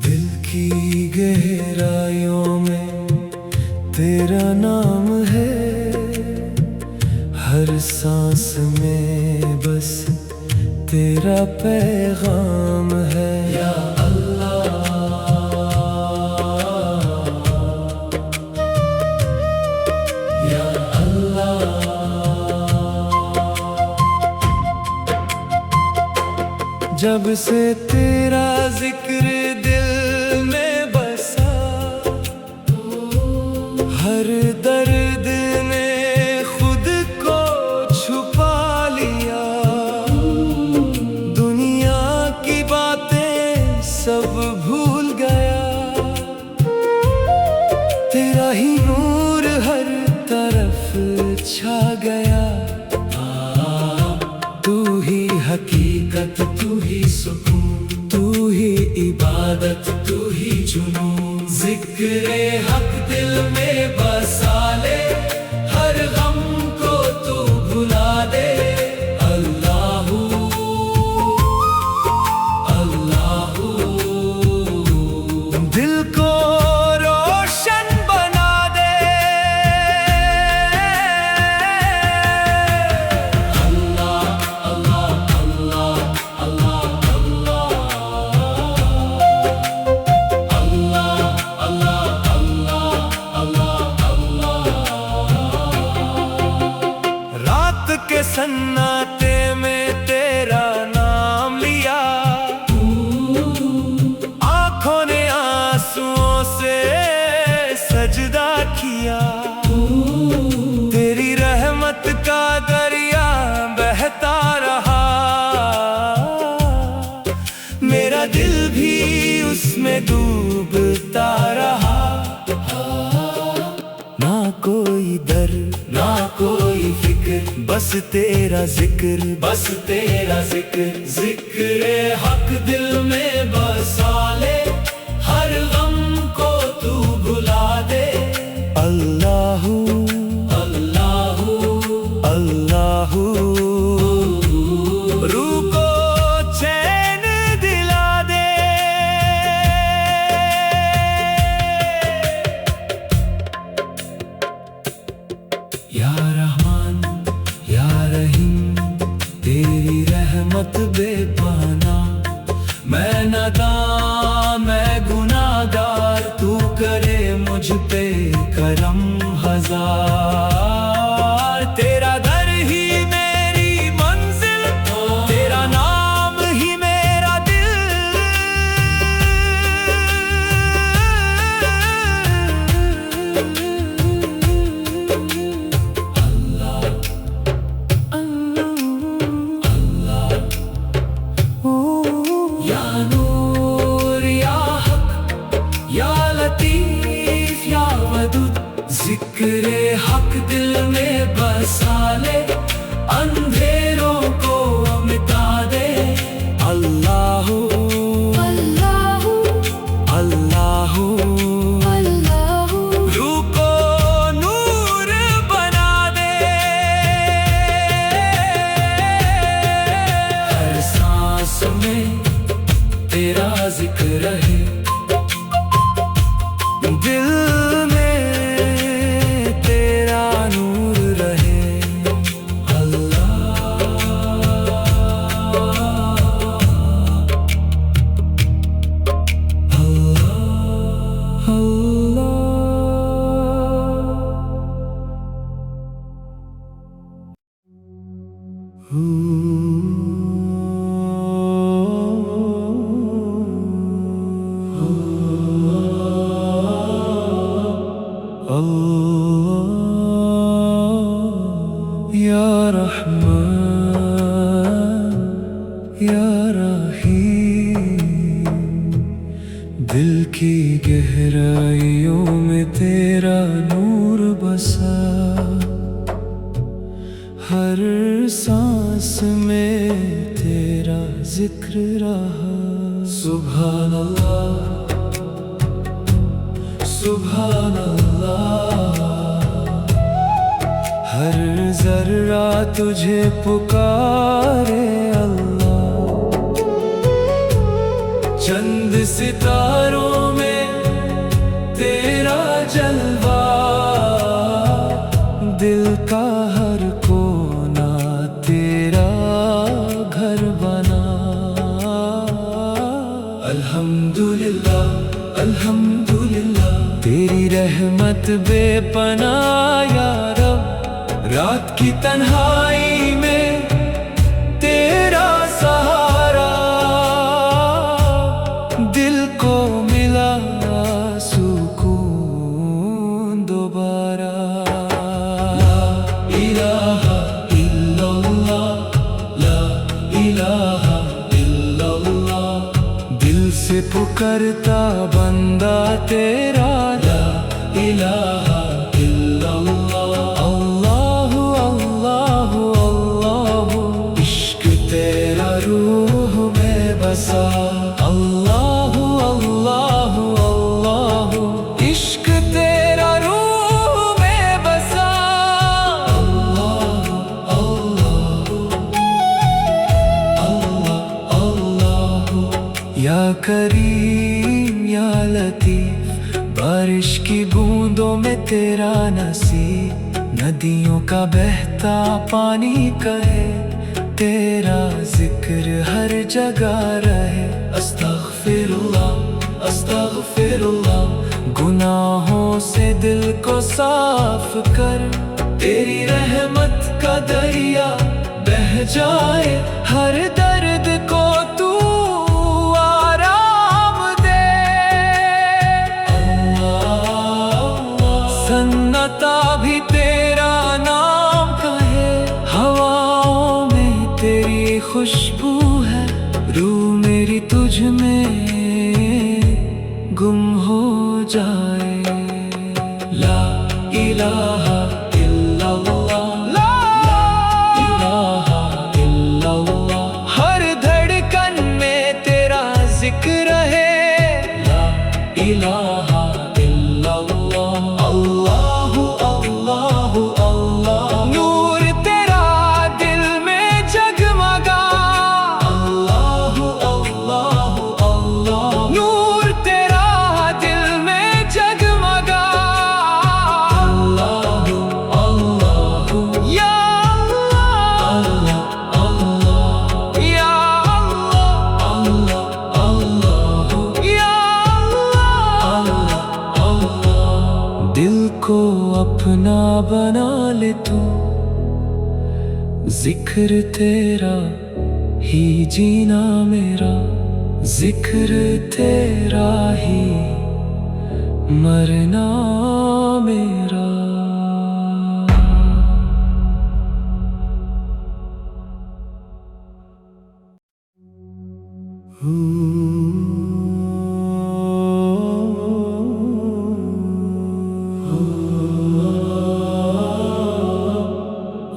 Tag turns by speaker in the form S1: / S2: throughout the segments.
S1: दिल की गहराइयों में तेरा नाम है, हर सांस में बस तेरा पैगाम है। या अल्लाह, या अल्लाह। जब से तेरा जिक्र दिल में बसा, हर दर्द ने खुद को छुपा लिया। दुनिया की बातें सब भूल गया, तेरा ही नूर हर तरफ छा गया। तू ही हकीकत, तू ही सुकून, तू ही इबादत, तू ही जुनून। जिक्रे हक दिल में बसा ले, हर गम को तू भुला दे। अल्लाहू अल्लाहू, दिल को रोशन बना दे। अल्लाह अल्लाह अल्लाह अल्लाह रात के सन्नाटे में तेरा नाम लिया, आंखों ने आंसुओं से सजदा किया। तेरी रहमत का दरिया बहता रहा, मेरा दिल भी उसमें डूबता रहा। ना कोई डर, ना कोई फिक्र, बस तेरा जिक्र, बस तेरा जिक्र। जिक्र हक दिल में बसा ले, हर गम को तू भुला दे। अल्लाहू अल्लाहू अल्लाहू, रूह को चैन दिला दे। या रहमान या रहीम, तेरी रहमत बेपाना। मैं नादान, मैं गुनाहगार, तू करे मुझ पे करम हजार। तेरा दर ही मेरी मंजिल, तेरा नाम ही मेरा दिल। या नूर या हक, या लतीफ या वदूद। जिक्रे हक दिल में बसा ले, अंधेरों को मिटा दे। अल्लाहू अल्लाहू अल्लाहू अल्लाहू, रूह को नूर बना दे। हर सांस में तेरा जिक्र रहे, दिल में तेरा नूर रहे। अल्लाह अल्लाह अल्लाह। दिल की गहराइयों में तेरा नूर बसा, हर सांस में तेरा जिक्र रहा। सुभान अल्लाह, सुभान अल्लाह, हर जर्रा तुझे पुकारे अल्लाह। चंद सितारों में तेरा जलवा, दिल का हर कोना तेरा घर बना। अल्हम्दुलिल्लाह, अल्हम्दुलिल्लाह, तेरी रहमत बेपनाह या रब। रात की तन्हाई में तेरा सहारा, दिल को मिला सुकून दोबारा। ला इलाहा इल्लल्लाह, ला इलाहा इल्लल्लाह, दिल से पुकारता बंदा तेरा। ला इलाहा इल्लल्लाह, अल्लाहु अल्लाहु अल्लाहु, इश्क तेरा रूह में बसा। अल्लाहु अल्लाहु अल्लाहु, इश्क तेरा रूह में बसा। अल्लाहु अल्लाहु अल्लाह अल्लाहु, या करीम या लतीफ, बारिश की बूंदों में तेरा नसीब। नदियों का बहता पानी कहे तेरा जिक्र हर जगह रहे। अस्तगफिरुल्लाह अस्तगफिरुल्लाह, गुनाहों से दिल को साफ कर। तेरी रहमत का दरिया बह जाए, हर दर्द को तू आराम दे। सन्नता भी तेरा नाम कहे, हवाओं में तेरी खुशबू है। रूह मेरी तुझ में गुम हो जाए। ला इलाहा इल्लल्लाह, ला इलाहा इल्लल्लाह, हर धड़कन में तेरा जिक्र है। ला इलाहा इल्लल्लाह, अल्लाहु अल्लाहु अल्लाह, नूर तेरा दिल में जगमगा। अल्लाहु अल्लाहु अल्लाह, नूर तेरा दिल में जगमगा। अल्लाहु अल्लाहु, या अल्लाह अल्लाह, या अल्लाह अल्लाहु, या अल्लाह अल्लाह। दिल को अपना बना ले तू, जिक्र तेरा ही जीना मेरा। जिक्र तेरा ही मरना मेरा।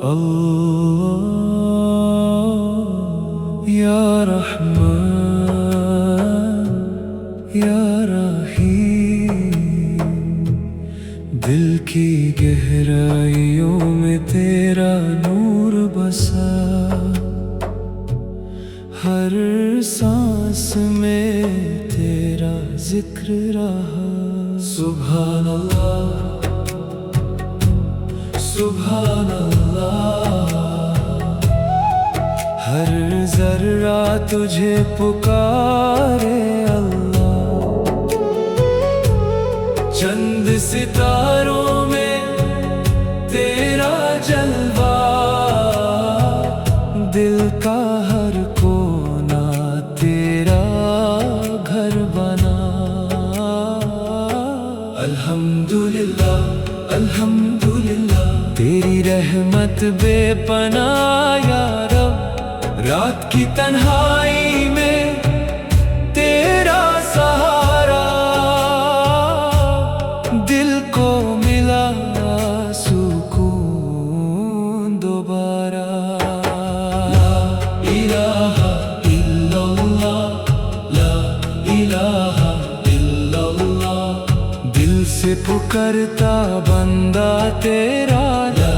S1: अल्लाह या रहमान या रहीम, दिल की गहराइयों में तेरा नूर बसा, हर सांस में तेरा जिक्र रहा। सुभान अल्लाह, सुभान अल्लाह, हर जर्रा तुझे पुकारे अल्लाह। चंद सितारों में तेरा जलवा, दिल का हर कोना तेरा घर बना। अल्हम्दुलिल्लाह, अल्हम्दुलिल्लाह, तेरी रहमत बेपनाह या रब। रात की तन्हाई में तेरा सहारा, इलाहा इल्लल्लाह। दिल से पुकारता बंदा तेरा, ला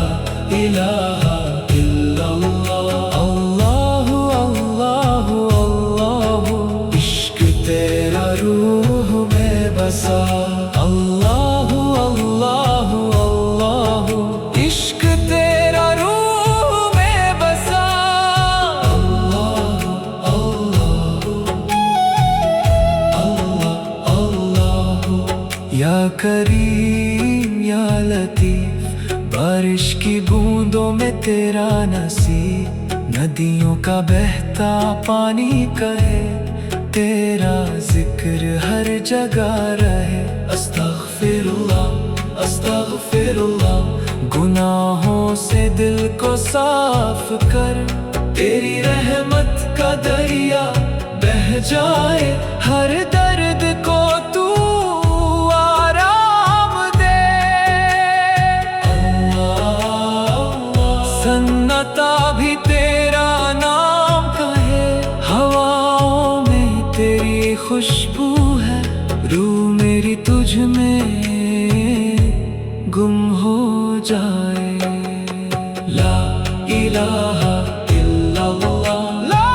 S1: इलाहा इल्लल्लाह। अल्लाह अल्लाह अल्लाह, इश्क तेरा रूह में बसा। अल्लाह अल्लाह अल्लाह, इश्क तेरा रूह में बसा। अल्लाह अल्लाह अल्लाह अल्लाह। या करीम या लतीफ, बारिश की बूंदों में तेरा नसीब। नदियों का बहता पानी कहे, तेरा जिक्र हर जगह रहे। अस्तगफिरुल्लाह अस्तगफिरुल्लाह, गुनाहों से दिल को साफ कर। तेरी रहमत का दरिया बह जाए, हर दर्द को तू आराम दे। सन्नता भी तेरा नाम कहे, हवाओं में तेरी खुशबू है। रूह मेरी तुझ में गुम हो जाए। ला इलाहा इल्लल्लाह, ला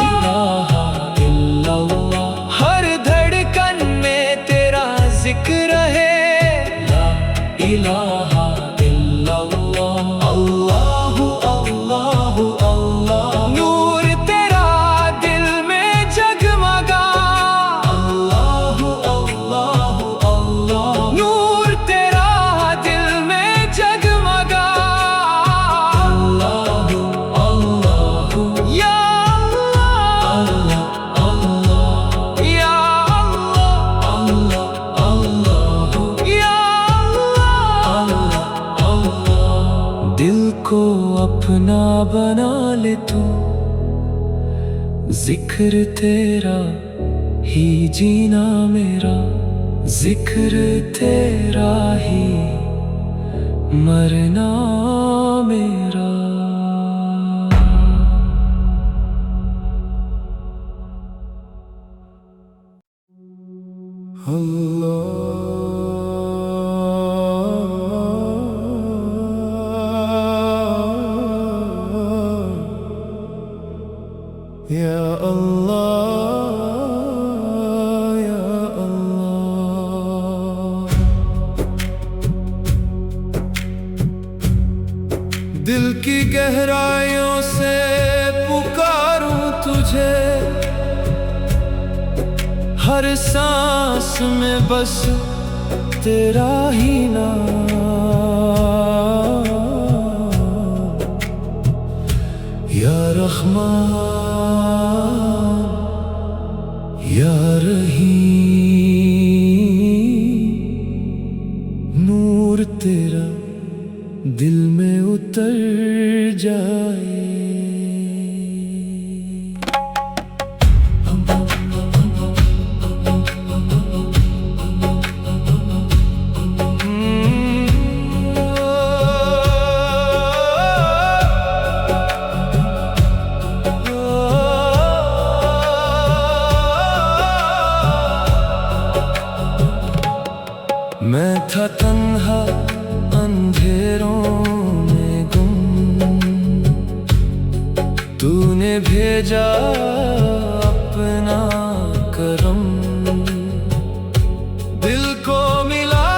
S1: इलाहा इल्लल्लाह। हर धड़कन में तेरा जिक्र है, ला इलाहा इल्लल्लाह। अल्लाह अल्लाह अल्लाह, नूर तेरा दिल में जगमगा। अल्लाह अल्लाह अल्लाह, नूर तेरा दिल में जगमगा। अल्लाह अल्लाह या अल्लाह अल्लाह या अल्लाह अल्लाह या अल्लाह अल्लाह। दिल को अपना बना ले तू, जिक्र तेरा ही जीना मेरा। जिक्र तेरा ही मरना मेरा। या अल्लाह या अल्लाह। दिल की गहराइयों से पुकारूं तुझे, हर सांस में बस तेरा ही नाम। या रहमान या रहीम, नूर तेरा दिल में उतर जाए। मैं था तन्हा अंधेरों में गुम, तूने भेजा अपना करम। दिल को मिला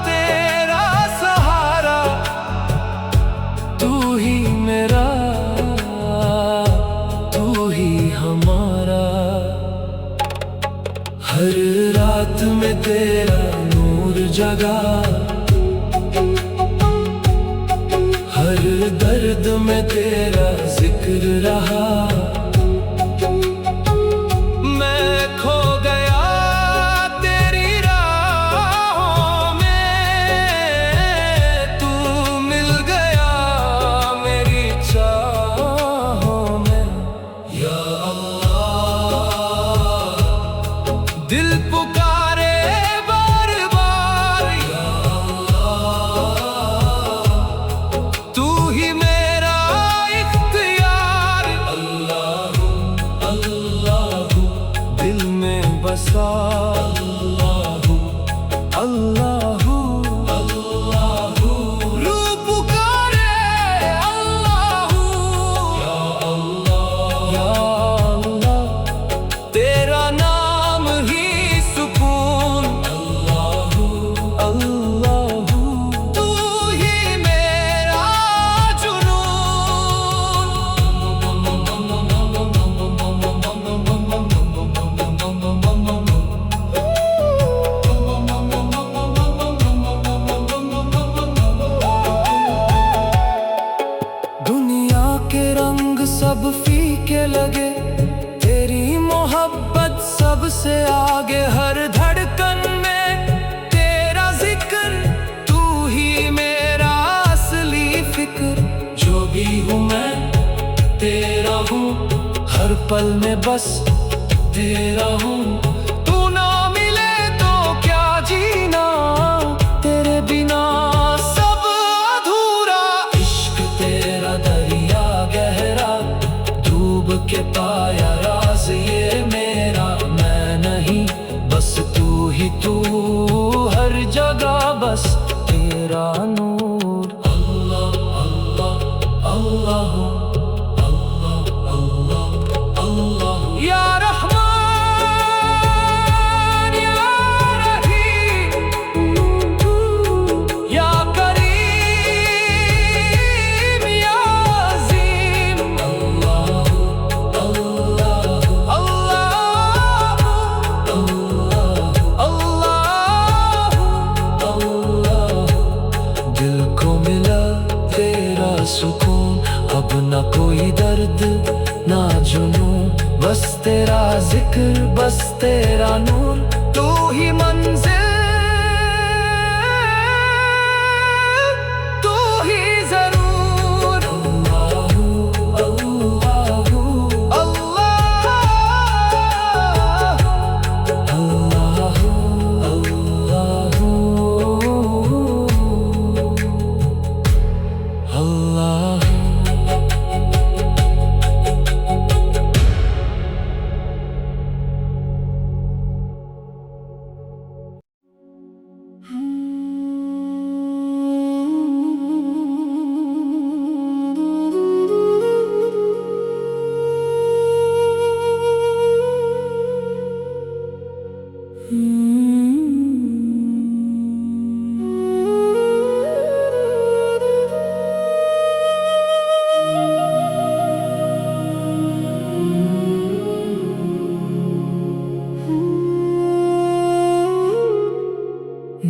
S1: तेरा सहारा, तू ही मेरा तू ही हमारा। हर रात में तेरा नूर जगा, हर दर्द में तेरा जिक्र रहा। मैं खो गया तेरी राहों में, तू मिल गया मेरी चाहों में। या अल्लाह, दिल पुकारे बार बार, या अल्लाह, तू ही मेरा इख्तियार। अल्लाह अल्लाह सिवा। अल्लाहू अल्लाहू अल्लाहू, रूह पुकारे अल्लाहू। या अल्लाह या अल्लाह, तेरा नाम ही सुकून। अल्लाहू अल्लाहू, तू ही मेरा दुनिया के रंग सब फीके लगे, तेरी मोहब्बत सबसे आगे। हर धड़कन में तेरा जिक्र, तू ही मेरा असली फिक्र। जो भी हूँ मैं तेरा हूँ, हर पल में बस तेरा हूँ। तू ना मिले तो क्या जीना, तेरे बिना सब अधूरा। इश्क तेरा दरिया गहरा, डूब के पाया राज ये मेरा। मैं नहीं बस तू ही तू, हर जगह बस तेरा नूर। अल्लाह अल्लाह अल्लाह अल्लाह अल्लाह अल्लाह, या रहमान या रहीम, या करीम या अज़ीम। अल्लाह अल्लाह अल्लाह अल्लाह अल्लाह, दिल को मिला तेरा सुकून। अब ना कोई दर्द ना जुनून, बस तेरा जिक्र बस तेरा नूर। तू ही मंजिल, तू ही जरूर। अल्लाहू अल्लाहू अल्लाह अल्लाहू अल्लाहू अल्लाहू।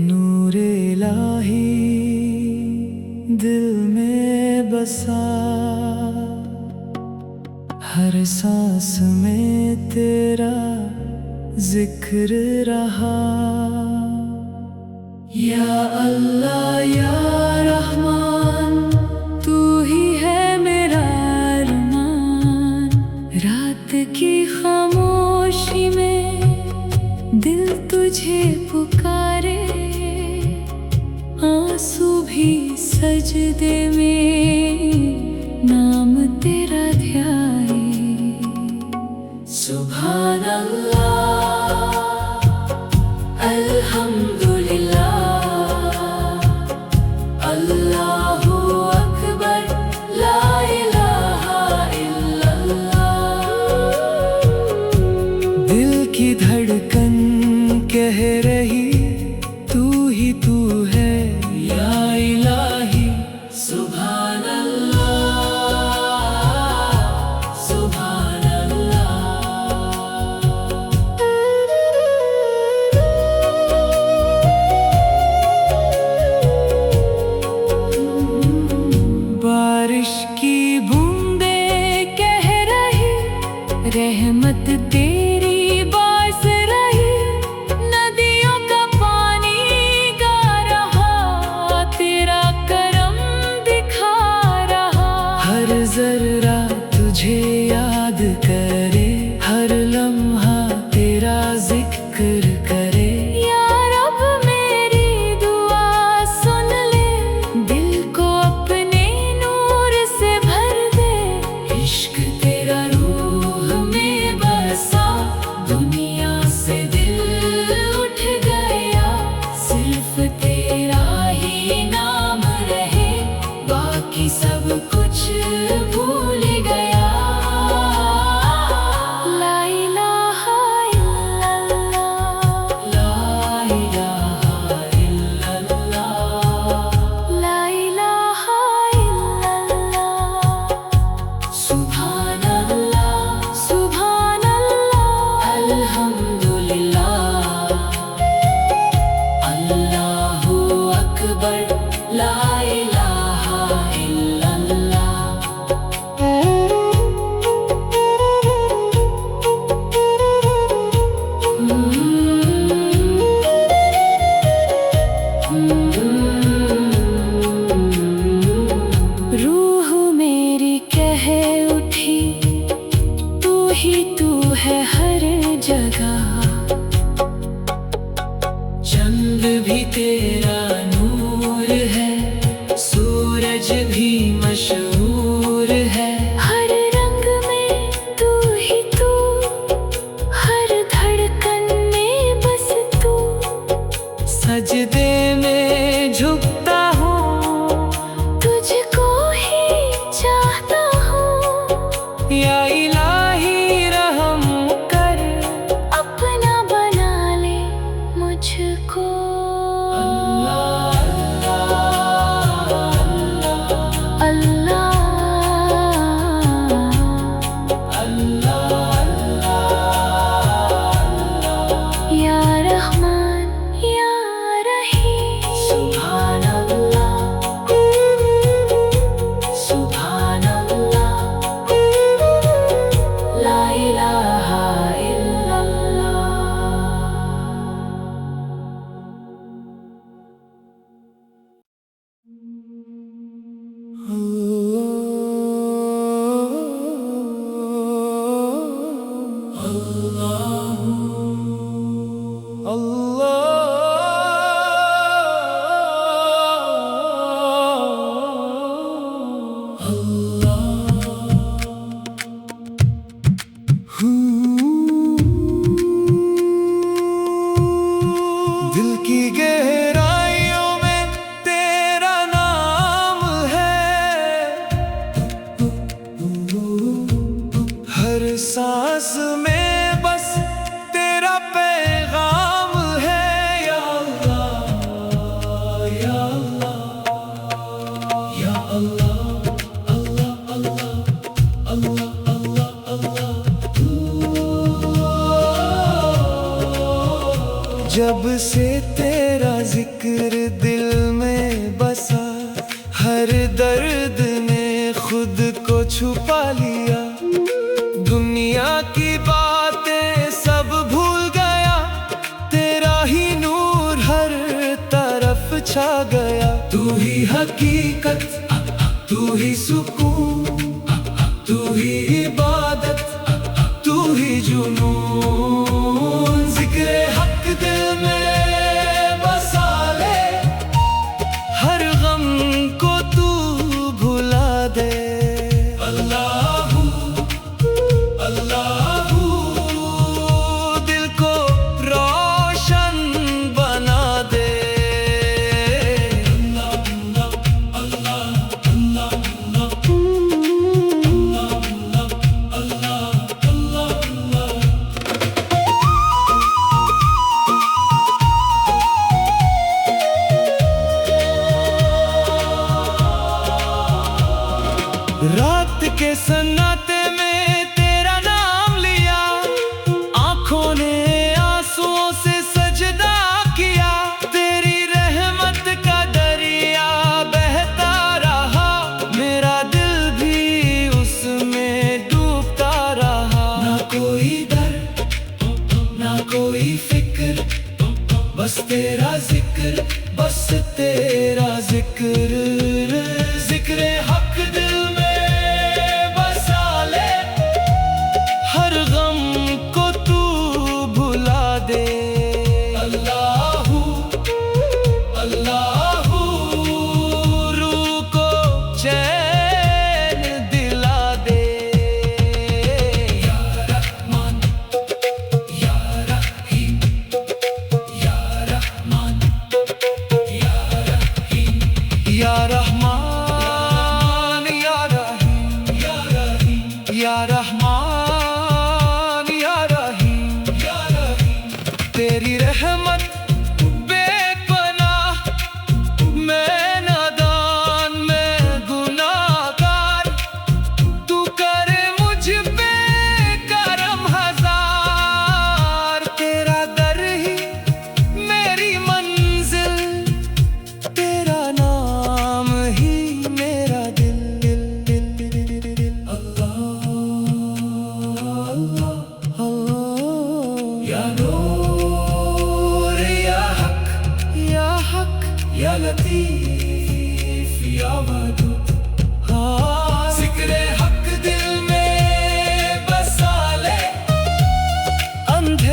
S1: नूरे इलाही दिल में बसा, हर सांस में तेरा जिक्र रहा। या अल्लाह या रहमान, तू ही है मेरा अरमान। रात की खामोशी में दिल तुझे पुकारे, आंसू भी सजदे में नाम तेरा ध्याए। सुभान अल्लाह अल्हम्दुलिल्लाह, अल्लाहू अकबर, ला इलाहा इल्लल्लाह। दिल की धड़कन कह रही तू ही तू है, या इलाही। सुभान अल्लाह सुभान अल्लाह। बारिश की बूंदें कह रही, रहमत तेरी बास रही। नदियों का
S2: जगह। चंद भी तेरा नूर है, सूरज भी मशहूर है। हर रंग में तू ही तू, हर धड़कन में बस तू। सजदे में झुकता हूँ, तुझको ही चाहता हूँ। या इलाही रहम कर, अपना बना ले मुझको।
S1: दिल की गहराइयों में तेरा नाम है, हर सांस में बस तेरा पैगाम है। या अल्लाह या अल्लाह या अल्लाह, अल्लाह अल्लाह अल्लाह अल्लाह अल्लाह। जब से तेरा जिक्र दिल में बसा, हर दर्द ने खुद को छुपा लिया। दुनिया की बातें सब भूल गया, तेरा ही नूर हर तरफ छा गया। तू ही हकीकत, तू ही सुकून, तू ही इबादत, तू ही जुनून। जिक्र हक दिल में बसा ले, हर गम को तू भुला दे। अल्लाहू अल्लाहू, दिल को रोशन बना दे। रात के सन्नाटे में तेरा नाम लिया, आंखों ने आंसुओं से सजदा किया। तेरी रहमत का दरिया बहता रहा, मेरा दिल भी उसमें डूबता रहा। ना कोई डर ना कोई फिक्र, बस तेरा जिक्र, बस तेरा जिक्र। जिक्र हक दिल में बसा ले, हर गम को तू भुला दे। अल्लाहू अल्लाहू, रूह को चैन दिला दे। या रहमान या रहीम, या रहमान या रहीम, या रहमान या रहीम, या रहमान या रहीम, या रहीम। तेरी रहमत बेपनाह, मैं नादान मैं गुनाहगार। तू करे मुझ पे करम हजार, तेरा दर ही मेरी मंजिल, तेरा नाम ही मेरा दिल। या नूर या हक या लतीफ या वदूद। जिक्र हक दिल में बसा ले, अंधे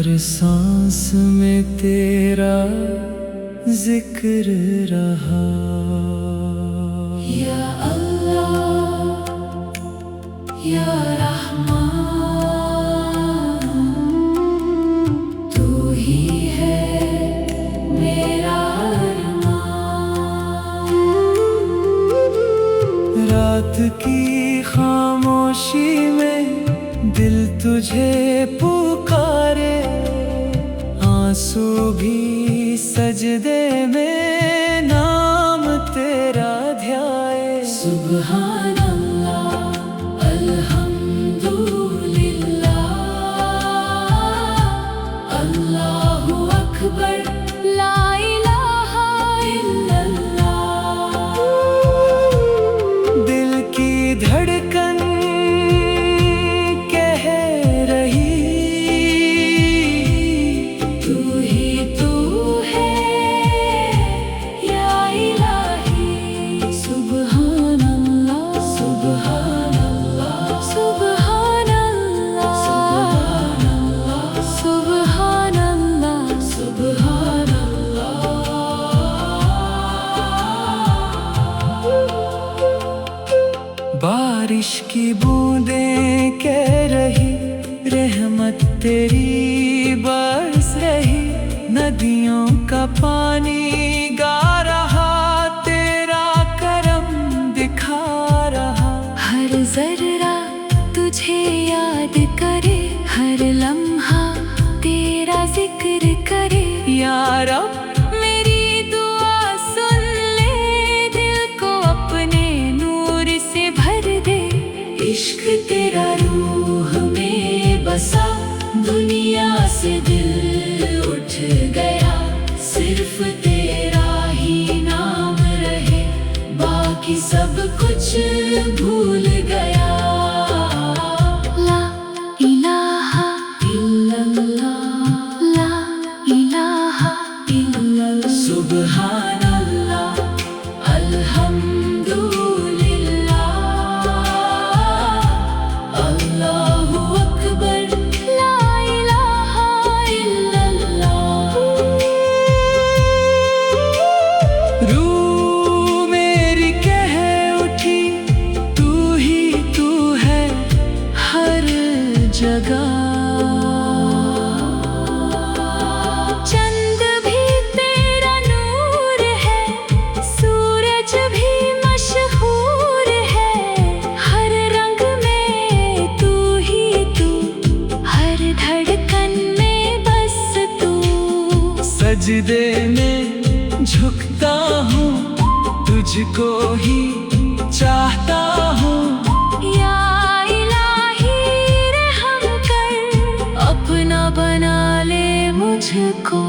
S1: हर सांस में तेरा जिक्र रहा।
S2: या अल्लाह या रहमान, तू ही है मेरा अरमान।
S1: रात की खामोशी में दिल तुझे पुकारे, आंसू भी सजदे में नाम तेरा ध्याए।
S2: सुब्हान अल्लाह अल्हम्दुलिल्लाह, अल्लाहु अकबर, ला इलाहा इल्लल्लाह।
S1: दिल की धड़कन कह रही,
S2: तू ही तू है या इलाही। सुब्हान अल्लाह सुब्हान अल्लाह सुब्हान अल्लाह सुब्हान अल्लाह सुब्हान अल्लाह।
S1: बारिश की बूंदें कह रही, रहमत तेरी बरस रही। नदियों का पानी गा रहा, तेरा करम दिखा रहा।
S2: हर जर्रा तुझे याद करे, हर लम्हा तेरा जिक्र करे।
S1: या रब
S2: मेरी दुआ सुन ले, दिल को अपने नूर से भर दे। इश्क तेरा रूह में बसा, दुनिया से दिल उठ गया। सिर्फ तेरा ही नाम रहे, बाकी सब कुछ भूल गया। ला इलाहा इल्लल्लाह, ला इलाहा इल्लल्लाह। सुब्हान अल्लाह अल्हम्दुलिल्लाह, अल्लाहु अकबर, ला इलाहा इल्लल्लाह।
S1: रूह मेरी कह उठी, तू ही तू है हर जगह।
S2: चंद भी तेरा नूर है, सूरज भी मशहूर है। हर रंग में तू ही तू, हर धड़कन में बस तू।
S1: सजदे में झुकता हूँ, तुझको ही चाहता हूँ।
S2: या इलाही रहम कर, अपना बना ले मुझको।